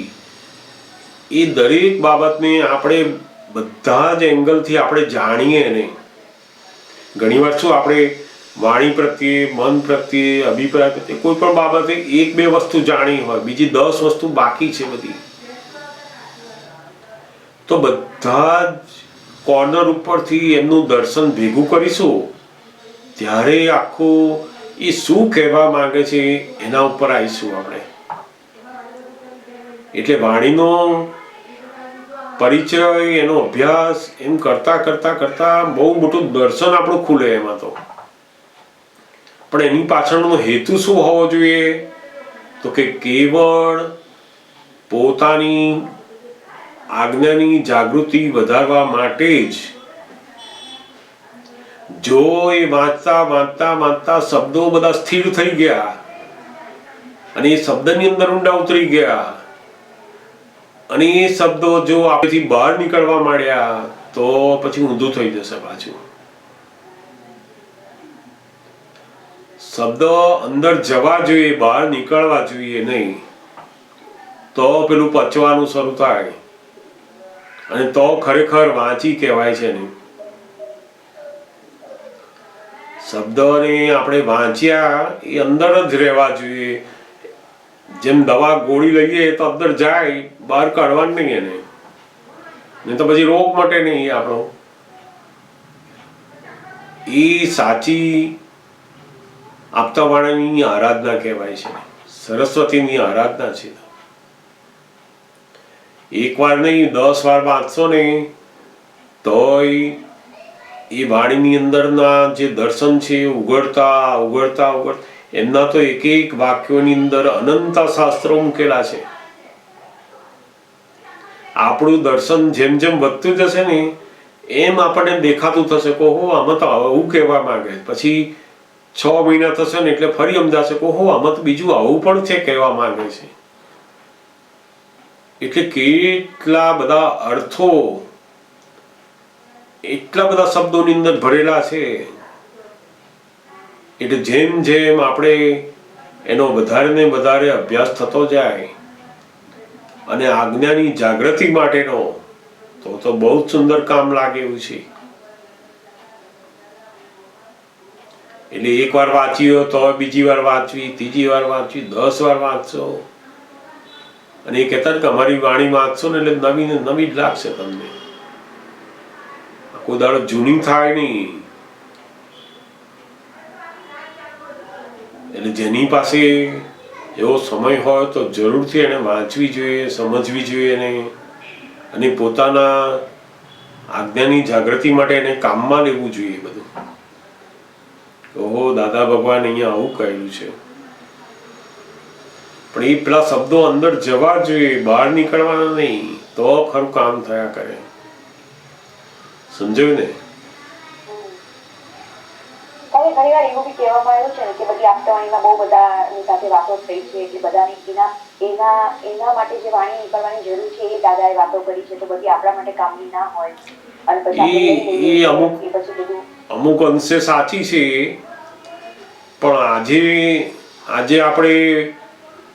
એ દરેક બાબતને આપણે બધા જ એંગલથી આપણે જાણીએ નહીં. ઘણીવાર શું આપણે વાણી પ્રત્યે, મન પ્રત્યે, અભિપ્રાય પ્રત્યે કોઈ પણ બાબતે 1-2 વસ્તુ જાણી હોય, બીજી 10 વસ્તુ બાકી છે બધી. તો બધા જ કોર્નર ઉપરથી એમનું દર્શન ભેગું કરીશું ત્યારે આખું એ શું કહેવા માંગે છે એના ઉપર આવીશું આપણે. એટલે વાણીનો પરિચય, એનો અભ્યાસ એમ કરતા બહુ મોટું દર્શન આપણું ખુલે એમાં તો. પણ એની પાછળનો હેતુ શું હોવો જોઈએ, તો કે કેવળ પોતાની આજ્ઞાની જાગૃતિ વધારવા માટે જ. જો એ વાંચતા શબ્દો બધા સ્થિર થઈ ગયા અને એ શબ્દની અંદર ઊંડા ઉતરી ગયા અને એ શબ્દો જો આપણાથી બહાર નીકળવા માંડ્યા તો પછી ઊંધું થઈ જશે પાછું. શબ્દ અંદર જવા જોઈએ, બહાર નીકળવા જોઈએ નહીં, તો પેલું પચવાનું શરૂ થાય અને તો ખરેખર વાંચી કહેવાય છે નહીં. શબ્દોને આપણે વાંચ્યા એ અંદર જ રહેવા જોઈએ. જેમ દવા ગોળી લઈએ તો અંદર જાય, બહાર કાઢવાનું નહીં એને, નહીં તો પછી રોગ મટે નહીં આપણો. એ સાચી આપતાવાણીની આરાધના કહેવાય છે, સરસ્વતીની આરાધના છે. એક વાર નહીં 10 વાર વાંચશો ને તોય એ વાણીની અંદરના જે દર્શન છે ઉઘડતા એમના તો એક વાક્યોની અંદર અનંત શાસ્ત્રો મૂકેલા છે. આપણું દર્શન જેમ જેમ વધતું જશે ને એમ આપણને દેખાતું થશે કે ઓહો, આમાં તો આવું કહેવા માંગે. પછી 6 મહિના થશે ને એટલે ફરી સમજાશે કે ઓહો, આમાં તો બીજું આવું પણ છે કહેવા માંગે છે. એટલે કેટલા બધા અર્થો, એટલા બધા શબ્દોની અંદર ભરેલા છે. એટલે જેમ જેમ આપણે એનો વધારે ને વધારે અભ્યાસ થતો જાય અને આજ્ઞાની જાગૃતિ માટેનો તો બહુ જ સુંદર કામ લાગે એવું છે. એટલે એક વાર વાંચ્યો તો બીજી વાર વાંચવી, ત્રીજી વાર વાંચવી, 10 વાર વાંચશો અને એ કહેતા કે અમારી વાણી વાંચશો ને એટલે નવી ને નવી જ લાગશે તમને, કોઈ દાડો જૂની થાય નહીં. એટલે જેની પાસે એવો સમય હોય તો જરૂરથી એને વાંચવી જોઈએ, સમજવી જોઈએ અને પોતાના આજ્ઞાની જાગૃતિ માટે એને કામમાં લેવું જોઈએ બધું. ઓહો, દાદા ભગવાન અહીંયા આવું કહેલું છે. પણ એ પેલા શબ્દો અંદર જવા જોઈએ, બહાર નીકળવાના નહીં, તો ખરું કામ થયા કરે. સમજાયું ને? ઘણી વાર એવું બી કહેવામાં આવ્યું છે કે બધી આપતાવાણીમાં બહુ બધાની સાથે વાતો થઈ છે કે બધાની એના માટે જે વાણી નીકળવાની જરૂર છે એ દાદાએ વાતો કરી છે, તો બધી આપણા માટે કામની ના હોય. અને પછી અમુક અંશે સાચી છે, પણ આજે આપણે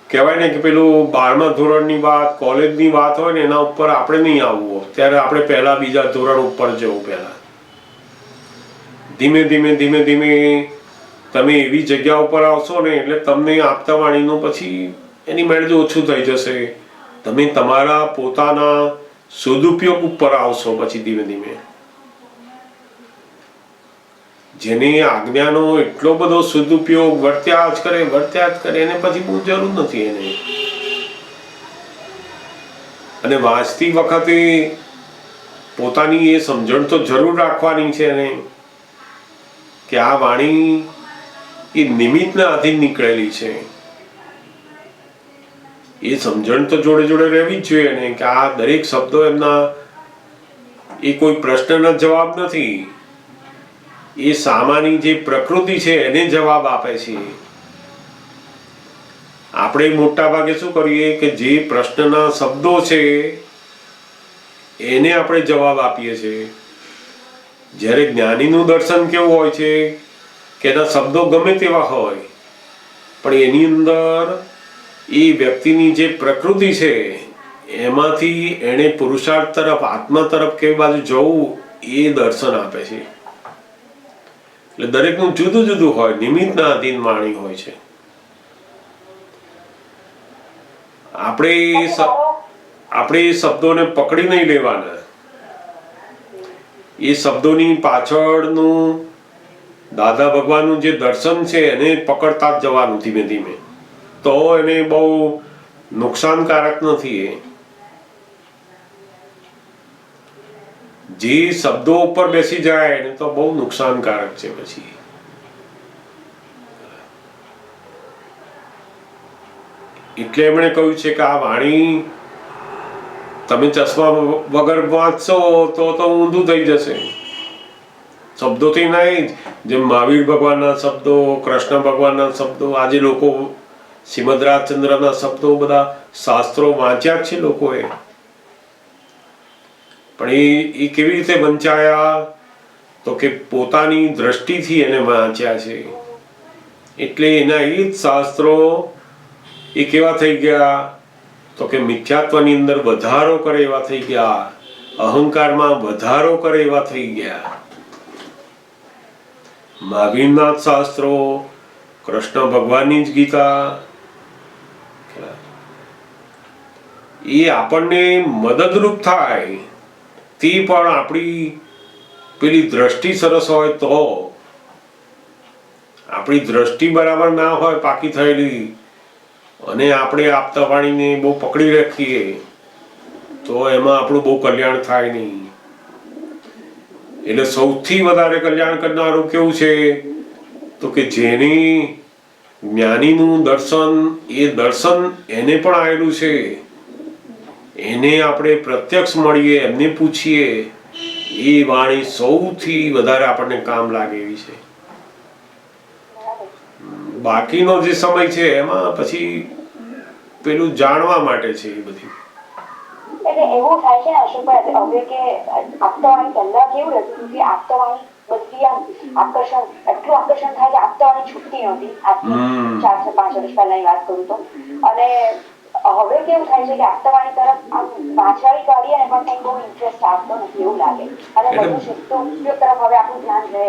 કહેવાય ને કે પેલું 12મા ધોરણની વાત, કોલેજની વાત હોય ને એના ઉપર આપણે નહીં આવવું. ત્યારે આપણે પહેલા બીજા ધોરણ ઉપર જવું. પહેલા ધીમે ધીમે તમે એવી જગ્યા ઉપર આવશો ને એટલે તમને આપતા વાણીનું પછી એની મેળજ ઓછું થઈ જશે. તમે તમારા પોતાના સદુપયોગ ઉપર આવશો પછી ધીમે ધીમે. જેને આજ્ઞાનો એટલો બધો સદુપયોગ વર્ત્યા જ કરે એને પછી બહુ જરૂર નથી એને. અને વાંચતી વખતે પોતાની એ સમજણ તો જરૂર રાખવાની છે એને કે આ વાણી એ નિમિત્તના આધીન નીકળેલી છે. એ સમજણ તો જોડે જોડે રહેવી જ જોઈએ ને કે આ દરેક શબ્દો એમના એ કોઈ પ્રશ્નના જવાબ નથી. એ સામાની જે પ્રકૃતિ છે એને જવાબ આપે છે. આપણે મોટા ભાગે શું કરીએ કે જે પ્રશ્નના શબ્દો છે એને આપણે જવાબ આપીએ છીએ. જ્યારે જ્ઞાનીનું દર્શન કેવું હોય છે કે એના શબ્દો ગમે તેવા હોય પણ એની અંદર એ વ્યક્તિની જે પ્રકૃતિ છે એમાંથી એને પુરુષાર્થ તરફ, આત્મા તરફ કેવી બાજુ જવું એ દર્શન આપે છે. એટલે દરેકનું જુદું જુદું હોય, નિમિત્તના આધીન વાણી હોય છે. આપણે એ શબ્દોને પકડી નહીં લેવાના. એ શબ્દોની પાછળનું દાદા ભગવાનનું જે દર્શન છે એને પકડતા જ જવાનું ધીમે ધીમે. તો એને બહુ નુકસાનકારક નથી. જે શબ્દો ઉપર બેસી જાય એને તો બહુ નુકસાનકારક છે પછી. એટલે એમણે કહ્યું છે કે આ વાણી તમે ચશ્મા વગર વાંચશો તો ઊંધું થઈ જશે. શબ્દોથી નહીં, જેમ મહાવીર ભગવાનના શબ્દો, કૃષ્ણ ભગવાનના શબ્દો, આજે લોકો શ્રીમદ રાજચંદ્રના શબ્દો બધા શાસ્ત્રો વાંચ્યા જ છે લોકોએ. પણ એ કેવી રીતે વંચાયા તો કે પોતાની દ્રષ્ટિથી એને વાંચ્યા છે. એટલે એના એ જ શાસ્ત્રો એ કેવા થઈ ગયા તો કે મિથ્યાત્વની અંદર વધારો કરે એવા થઈ ગયા, અહંકારમાં વધારો કરે એવા થઈ ગયા. મહાવીરના શાસ્ત્રો, કૃષ્ણ ભગવાનની જ ગીતા એ આપણને મદદરૂપ થાય. તે પણ આપણી પેલી દ્રષ્ટિ સરસ હોય તો. આપણી દ્રષ્ટિ બરાબર ના હોય પાકી થયેલી અને આપણે આપતા વાણીને બહુ પકડી રાખીએ તો એમાં આપણું બહુ કલ્યાણ થાય નહીં. એટલે સૌથી વધારે કલ્યાણ કરનારું કેવું છે તો કે જેની જ્ઞાનીનું દર્શન, એ દર્શન એને પણ આવેલું છે, એને આપણે પ્રત્યક્ષ મળીએ, એમને પૂછીએ, એ વાણી સૌથી વધારે આપણને કામ લાગે એવી છે. બાકીનો જે સમય છે એમાં પછી પેલું જાણવા માટે છે એ બધી. એટલે એવું થાય છે ને અશોકભાઈ, હવે કે આપતાવાણી પહેલા કેવું હતું કે આપતાવાણી બધી આમ આકર્ષણ, એટલું આકર્ષણ થાય કે આપતાવાણી છૂટતી નહોતી. આજથી 4-5 વર્ષ પહેલાની વાત કરું તો. અને હવે કેવું થાય છે કે આપતાવાણી તરફ આમ વાંચવાની કાઢીએ ને પણ કંઈ બહુ ઇન્ટરેસ્ટ આવતો નથી એવું લાગે. અને બધું શુદ્ધ ઉપયોગ તરફ હવે આપણું ધ્યાન રહે.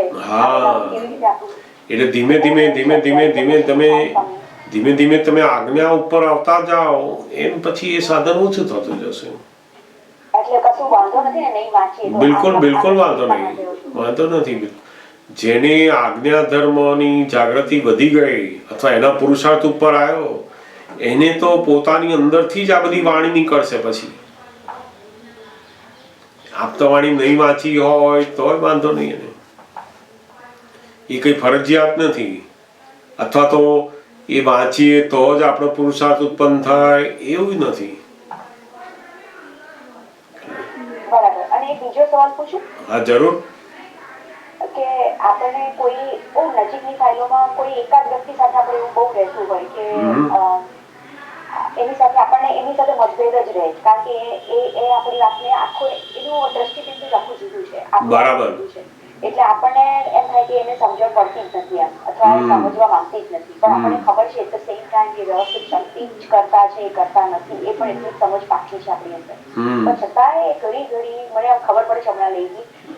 કેવી રીતે આપણું એટલે ધીમે ધીમે તમે આજ્ઞા ઉપર આવતા જાઓ એમ પછી એ સાધન ઓછું થતું જશે. એટલે કશું વાંધો નથી ને નહીં વાંચીએ તો. બિલકુલ વાંધો નથી. જેને આજ્ઞા ધર્મની જાગૃતિ વધી ગઈ અથવા એના પુરુષાર્થ ઉપર આવ્યો એને તો પોતાની અંદરથી જ આ બધી વાણી નીકળશે. પછી આપતા વાણી નહીં વાંચી હોય તોય વાંધો નહીં. એને એ કઈ ફરજિયાત નથી. અથવા તો એ વાંચીએ તો જ આપણો પુરુષાર્થ ઉત્પન્ન થાય એવું નથી. બરાબર. અને એક બીજો સવાલ પૂછું? હા જરૂર. કે આપણને કોઈ બહુ નજીકની ફાઇલોમાં કોઈ એકાદ વ્યક્તિ સાથે આપણે એવું બહુ રહેતું હોય કે એની સાથે મતભેદ જ રહે, કારણ કે એ આપણી વાતને આખો એનું દ્રષ્ટિબિંદુ આખું જુદું છે. બરાબર. એટલે આપણને એમ થાય કે એને સમજણ પડતી જ નથી એમ, અથવા એ સમજવા માંગતી જ નથી, પણ આપણને ખબર છે એટ ધ સેમ ટાઈમ કે વ્યવસ્થિત શક્તિ જ કરતા છે, એ કરતા નથી, એ પણ એટલી સમજ પાકી છે આપણી અંદર. પણ છતાંય ઘડી ઘડી મને આમ ખબર પડે છે હમણાં લઈ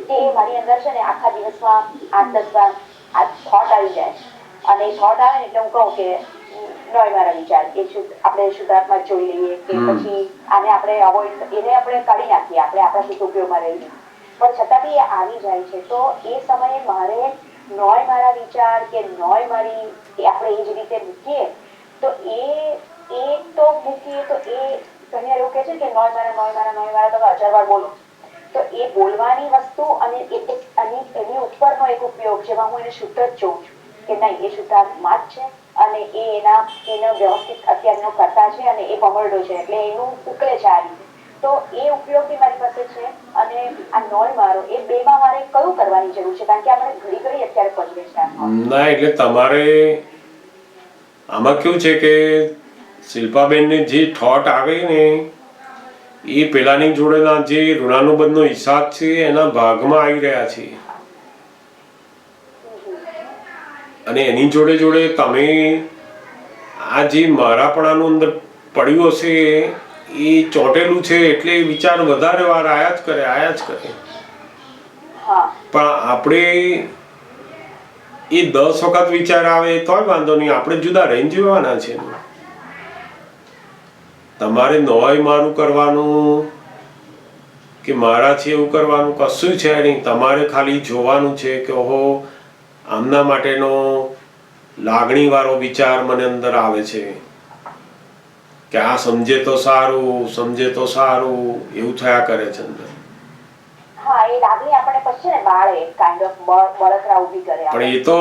કે મારી અંદર છે ને આખા દિવસમાં 8-10 વાર આ થોટ આવી જાય, અને એ થોટ આવે ને એટલે હું કહું કે નોય મારા વિચાર, એ આપણે શુદ્ધાત્મા જોઈ લઈએ કે પછી આને આપણે અવોઇડ, એને આપણે કાઢી નાખીએ, આપણે આપણા સુધી ઉપયોગમાં રહીએ, પણ છતાં બી એ આવી જાય છે. તો એ સમયે મારે નોય મારા વિચાર કે નોય મારી, આપણે એ જ રીતે મૂકીએ તો એ તો મૂકીએ તો એ ઘણી એવું કહે છે કે નોય મારા તમે 1000 વાર બોલો, તો એ બોલવાની વસ્તુ અને એની ઉપરનો એક ઉપયોગ જેમાં હું એને શુદ્ધ જ જોઉં છું કે નહીં, એ શુદ્ધાત્મા જ છે અને એનો વ્યવસ્થિત અત્યારનો કરતા છે અને એ ભમરડો છે એટલે એનું ઉકળે છે આ રીતે. તો એ ઉપયોગ બી મારી પાસે છે. અને આ નોય મારો, એ બેમાં મારે કયું કરવાની જરૂર છે? કારણ કે આપણે ઘડી ઘડી અત્યારે પજવે છે આ. ના, એટલે તમારે આમાં કેવું છે કે શિલ્પાબેનને જે થોટ આવે ને એ પેલાની જોડેના જે ઋણાનુબંધનો હિસાબ છે એના ભાગમાં આવી રહ્યા છે, અને એની જોડે જોડે તમે આ જે મારાપણાનું અંદર પડ્યું હશે એ ચોંટેલું છે, એટલે વિચાર વધારે વાર આયા જ કરે. પણ આપણે એ 10 વખત વિચાર આવે તોય વાંધો નહીં, આપણે જુદા રહીને જોવાના છે. તમારે નોય મારું કરવાનું કે મારા છે એવું કરવાનું કશું છે નહીં. તમારે ખાલી જોવાનું છે કે ઓહો આમના માટેનો લાગણી વાળો વિચાર મને અંદર આવે છે કે આ સમજે તો સારું એવું થયા કરે છે અંદર. પણ એ તો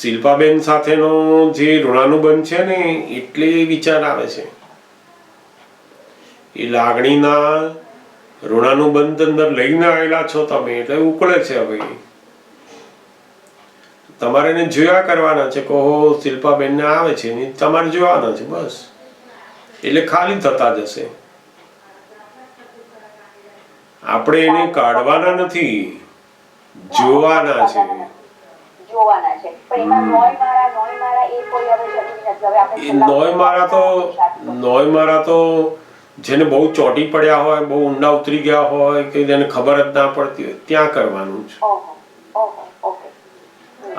શિલ્પાબેન સાથેનો જે ઋણાનુબંધ છે ને એટલે વિચાર આવે છે. એ લાગણીના ઋણાનુબંધ અંદર લઈને આવેલા છો તમે એટલે ઉકળે છે. હવે તમારે એને જોયા કરવાના છે કે ઓહો શિલ્પાબેન ને આવે છે ને તમારે જોવાના છે બસ, એટલે ખાલી થતા જશે. આપણે એને કાઢવાના નથી, જોવાના છે. નોય મારા તો જેને બહુ ચોટી પડ્યા હોય, બહુ ઊંડા ઉતરી ગયા હોય કે જેને ખબર જ ના પડતી હોય ત્યાં કરવાનું છે.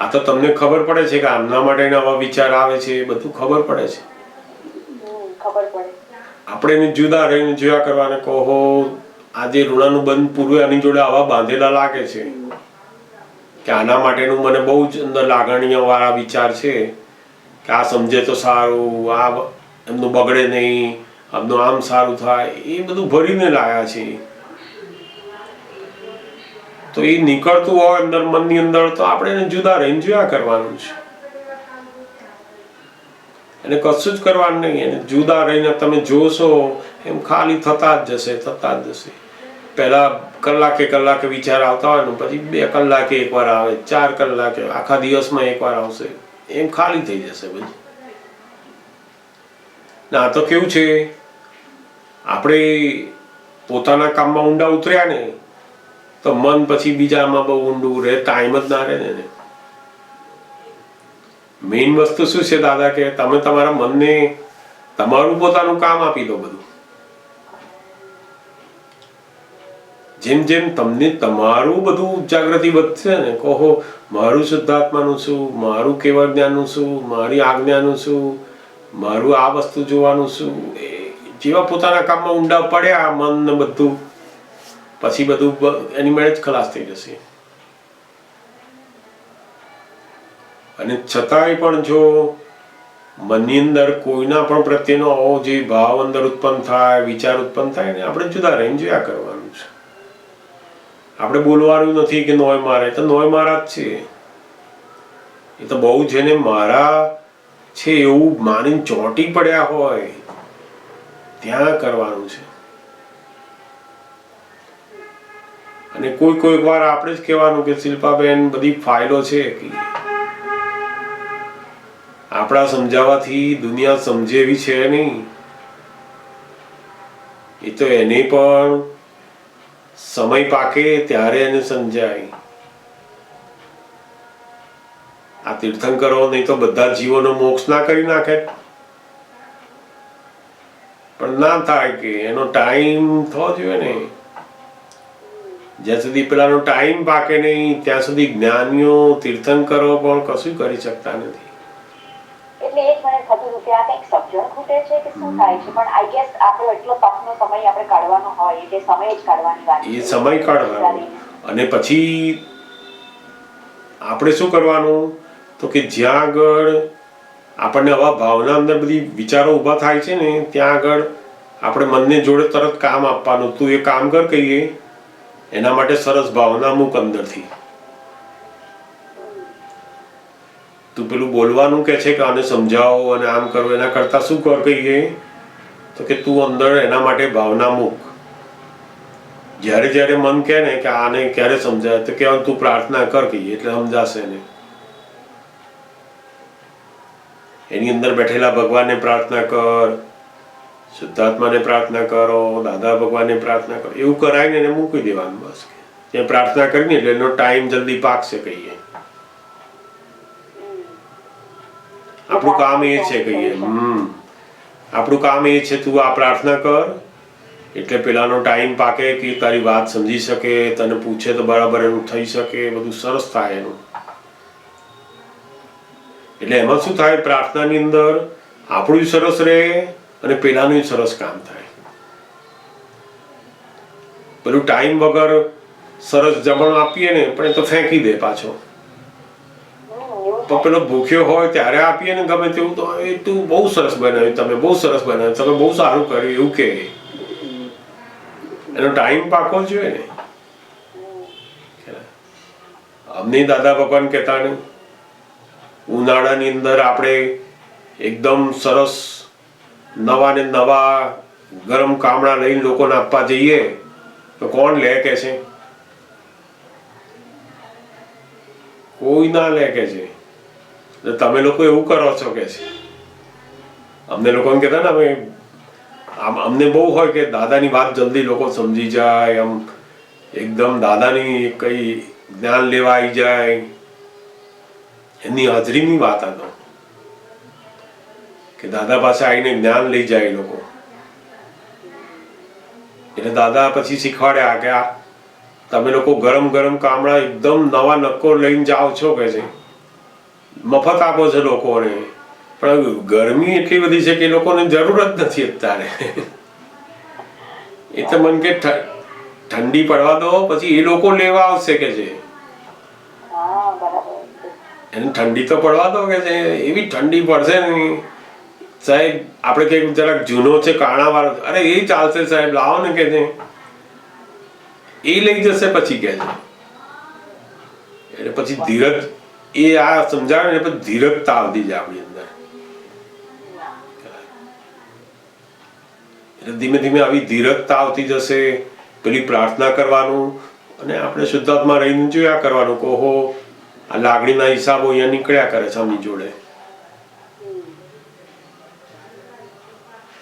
આ તો તમને ખબર પડે છે કે આમના માટે આવા વિચાર આવે છે, એ બધું ખબર પડે છે. આપણે એને જુદા રહીને જોયા કરવાને કહો આજે ઋણાનુબંધ પૂર્વે આની જોડે આવા બાંધેલા લાગે છે કે આના માટેનું મને બહુ જ અંદર લાગણીઓ વાળા વિચાર છે કે આ સમજે તો સારું, આ એમનું બગડે નહીં, આમનું આમ સારું થાય, એ બધું ભરીને લાયા છે. તો એ નીકળતું હોય અંદર મનની અંદર તો આપણે એને જુદા રહીને જોયા કરવાનું છે. એને કશું જ કરવાનું નહીં. એને જુદા રહીને તમે જોશો એમ ખાલી થતા જ જશે. પહેલા કલાકે વિચાર આવતા હોય ને પછી 2 કલાકે એકવાર આવે, 4 કલાકે, આખા દિવસમાં એકવાર આવશે, એમ ખાલી થઈ જશે બધું. ના તો કેવું છે, આપણે પોતાના કામમાં ઊંડા ઉતર્યા ને તો મન પછી બીજામાં બહુ ઊંડું રહે, ટાઈમ જ ના રહે ને. મેઇન વસ્તુ શું છે દાદા કે તમે તમારા મનને તમારું પોતાનું કામ આપી દો. બધું જેમ જેમ તમને તમારું બધું જાગૃતિ વધશે ને, કહો મારું શુદ્ધાત્માનું શું, મારું કેવળ જ્ઞાનનું શું, મારી આજ્ઞાનું શું, મારું આ વસ્તુ જોવાનું શું, જેવા પોતાના કામમાં ઊંડા પડ્યા મન ને બધું, પછી બધું એની મેળે જ ખલાસ થઈ જશે. અને છતાંય પણ જો મનની અંદર કોઈના પણ પ્રત્યેનો આવો જે ભાવ અંદર ઉત્પન્ન થાય, વિચાર ઉત્પન્ન થાય ને આપણે જુદા રહીને જોયા કરવાનું છે. આપણે બોલવાનું નથી કે નોય મારે, તો નોય મારા જ છે. એ તો બહુ જેને મારા છે એવું માનીને ચોંટી પડ્યા હોય ત્યાં કરવાનું છે. અને કોઈક વાર આપણે જ કહેવાનું કે શિલ્પાબેન બધી ફાઇલો છે કે આપણા સમજાવવાથી દુનિયા સમજે એવી છે નહીં. એ તો એને પણ સમય પાકે ત્યારે એને સમજાય. તીર્થંકરો નહીં તો બધા જીવોનો મોક્ષ ના કરી નાખે, પણ ના થાય કે એનો ટાઈમ થવો જોઈએ ને. જ્યાં સુધી પેલાનો ટાઈમ પાકે નહીં ત્યાં સુધી જ્ઞાનીઓ તીર્થંકરો પણ કશું કરી શકતા નથી. એટલે એ જ મને થતું હતું કે આ કંઈક સમજણ ખૂટે છે કે શું થાય છે, પણ આઈ ગેસ આપણો એટલો તકનો સમય આપણે કાઢવાનો હોય એટલે સમય જ કાઢવાની વાત એ સમય કાઢવાનો. અને પછી આપણે શું કરવાનું તો કે જ્યાં આગળ આપણને આવા ભાવના અંદર બધી વિચારો ઊભા થાય છે ને ત્યાં આગળ આપણે મનને જોડે તરત કામ આપવાનું. તું એ કામ કર કહીએ એના માટે સરસ ભાવના મૂક અંદરથી. તું પેલું બોલવાનું કે છે કે આને સમજાવો અને આમ કરો એના કરતા શું કર કહીએ તો કે તું અંદર એના માટે ભાવના મૂક. જ્યારે જ્યારે મન કહે ને કે આને ક્યારે સમજાય તો કહેવાનું તું પ્રાર્થના કર કહીએ એટલે સમજાશે ને. એની અંદર બેઠેલા ભગવાનને પ્રાર્થના કર, શુદ્ધાત્માને પ્રાર્થના કરો, દાદા ભગવાનને પ્રાર્થના કરો, એવું કરાય ને એને મૂકી દેવાનું બસ. ત્યાં પ્રાર્થના કરીને એટલે એનો ટાઈમ જલ્દી પાકશે કહીએ. આપણું કામ એ છે કહીએ આપણું કામ એ છે તું આ પ્રાર્થના કર એટલે પેલાનો ટાઈમ પાકે કે તારી વાત સમજી શકે, તને પૂછે તો બરાબર એનું થઈ શકે, બધું સરસ થાય એનું. એટલે એમાં શું થાય પ્રાર્થનાની અંદર આપણું સરસ રહે અને પેલાનું સરસ કામ થાય. પેલું ટાઈમ વગર સરસ જમણ આપીએ ને પણ એ તો ફેંકી દે પાછો. તો પેલો ભૂખ્યો હોય ત્યારે આપીએ ને ગમે તેવું તો એ તું બહુ સરસ બનાવ્યું, તમે બહુ સરસ બનાવ્યું, તમે બહુ સારું કર્યું એવું કે. એનો ટાઈમ પાકો જોઈએ ને. અમને દાદા ભગવાન કહેતા ને ઉનાળાની અંદર આપણે એકદમ સરસ નવા ને નવા ગરમ કામડા લઈને લોકોને આપવા જઈએ તો કોણ લે કે છે? કોઈ ના લે કે છે. તમે લોકો એવું કરો છો કે છે. અમને લોકોને કહેતા ને અમે અમને બહુ હોય કે દાદાની વાત જલ્દી લોકો સમજી જાય, આમ એકદમ દાદાની કઈ જ્ઞાન લેવા આવી જાય, એમની હાજરીની વાત હતો કે દાદા પાસે આવીને જ્ઞાન લઈ જાય લોકો. એટલે દાદા પછી શીખવાડ્યા કે આ તમે લોકો ગરમ ગરમ કામડા એકદમ નવા નક્કો લઈને જાઓ છો કે છે, મફત આપો છો લોકોને, પણ ગરમી એટલી બધી છે કે લોકોને જરૂર જ નથી અત્યારે. એ તો મન કે ઠંડી પડવા દો પછી એ લોકો લેવા આવશે કે છે. એને ઠંડી તો પડવા દો કે છે. એવી ઠંડી પડશે ને સાહેબ આપણે કઈક જરાક જૂનો છે કાણા વાળો, અરે એ ચાલશે સાહેબ લાવો ને કે છે, એ લઈ જશે પછી કે છે. એટલે પછી ધીરજ એ આ સમજાવે ને પછી ધીરજતા આવતી જાય આપણી અંદર. એટલે ધીમે ધીમે આવી ધીરજતા આવતી જશે. પેલી પ્રાર્થના કરવાનું અને આપણે શુદ્ધાત્મા રહીને જોયા કરવાનું કે ઓહો આ લાગણીના હિસાબો અહીંયા નીકળ્યા કરે છે આમની જોડે.